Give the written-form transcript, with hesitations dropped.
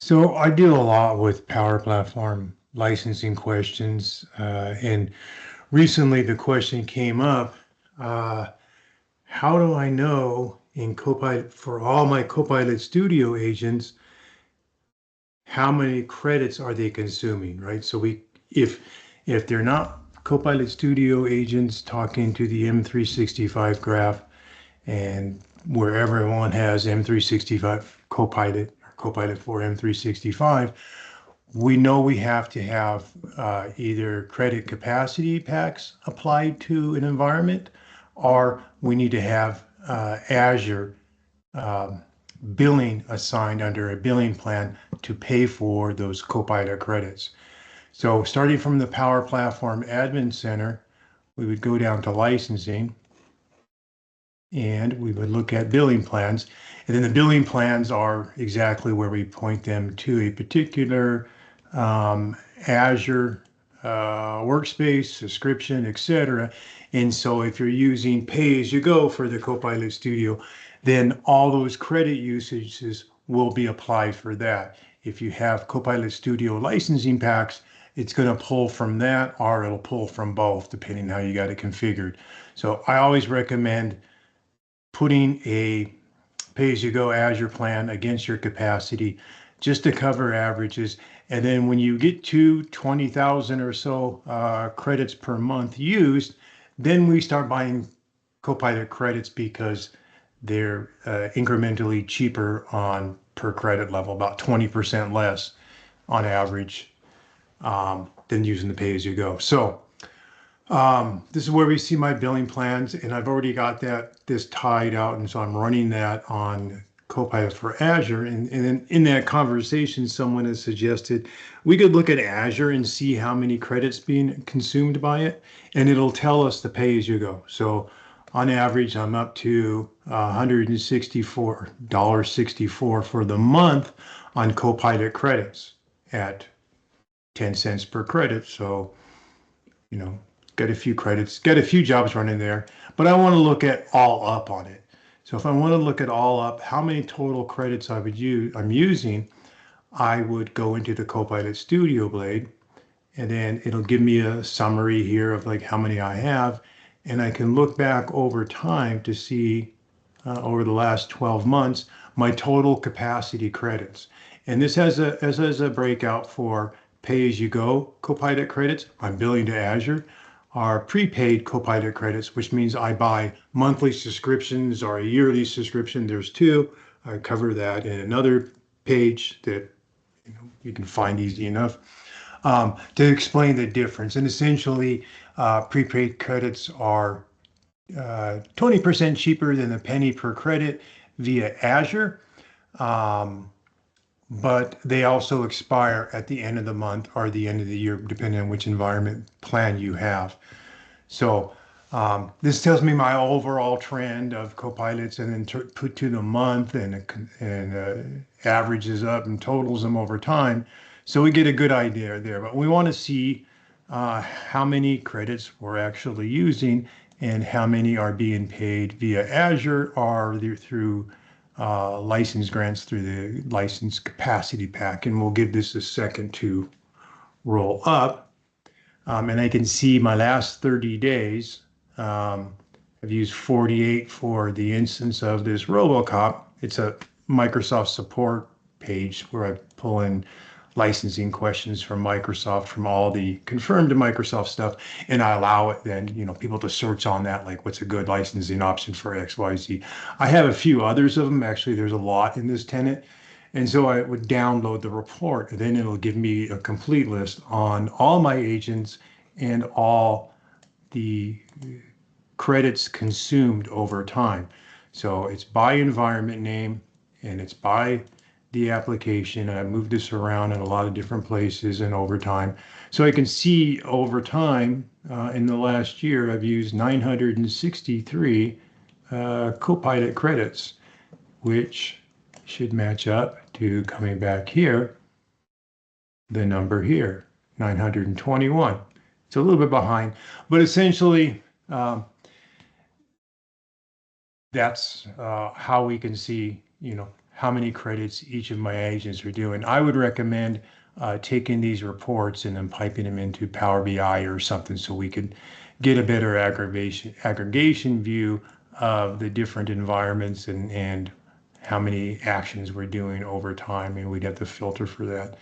So I deal a lot with Power Platform licensing questions, and recently the question came up, uh, how do I know in Copilot for all my Copilot Studio agents, how many credits are they consuming, right? So if if they're not Copilot Studio agents talking to the M365 graph and where everyone has M365 Copilot or Copilot for M365, we know we have to have either credit capacity packs applied to an environment, or we need to have Azure um, billing assigned under a billing plan to pay for those Copilot credits. So starting from the Power Platform Admin Center, we would go down to licensing and we would look at billing plans. And then the billing plans are exactly where we point them to a particular Azure workspace, subscription, etc. And so if you're using pay-as-you-go for the Copilot Studio, then all those credit usages will be applied for that. If you have Copilot Studio licensing packs, it's going to pull from that or it'll pull from both, depending how you got it configured. So I always recommend putting a pay-as-you-go Azure plan against your capacity just to cover averages. And then when you get to 20,000 or so credits per month used, then we start buying Copilot credits because they're incrementally cheaper on per credit level, about 20% less on average than using the pay-as-you-go. So this is where we see my billing plans, and I've already got this tied out, and so I'm running that on Copilot for Azure. And then in that conversation, someone has suggested we could look at Azure and see how many credits being consumed by it, and it'll tell us the pay-as-you-go. So on average, I'm up to $164.64 for the month on Copilot credits at 10 cents per credit. So, you know, got a few credits, got a few jobs running there, but I want to look at all up on it. So if I want to look at all up, how many total credits I'm using, I would go into the Copilot Studio Blade, and then it'll give me a summary here of like how many I have, and I can look back over time to see over the last 12 months my total capacity credits. And this has a breakout for pay-as-you-go Copilot credits. I'm billing to Azure. Are prepaid Copilot credits, which means I buy monthly subscriptions or a yearly subscription. There's two. I cover that in another page that you can find easy enough to explain the difference. And essentially, prepaid credits are 20% cheaper than a penny per credit via Azure. But they also expire at the end of the month or the end of the year, depending on which environment plan you have. So this tells me my overall trend of Copilots, and then put to the month and averages up and totals them over time. So we get a good idea there. But we want to see how many credits we're actually using and how many are being paid via Azure or through license grants through the license capacity pack. And we'll give this a second to roll up. And I can see my last 30 days. I've used 48 for the instance of this RoboCop. It's a Microsoft support page where I pull in licensing questions from Microsoft from all the confirmed to Microsoft stuff, and I allow it then, people to search on that, like what's a good licensing option for XYZ. I have a few others of them. Actually, there's a lot in this tenant. And so I would download the report, and then it'll give me a complete list on all my agents and all the credits consumed over time. So it's by environment name and it's by the application. And I moved this around in a lot of different places and over time. So I can see over time in the last year, I've used 963 Copilot credits, which should match up to, coming back here, the number here, 921. It's a little bit behind, but essentially that's how we can see, how many credits each of my agents are doing. I would recommend taking these reports and then piping them into Power BI or something so we could get a better aggregation view of the different environments and how many actions we're doing over time, and we'd have to filter for that.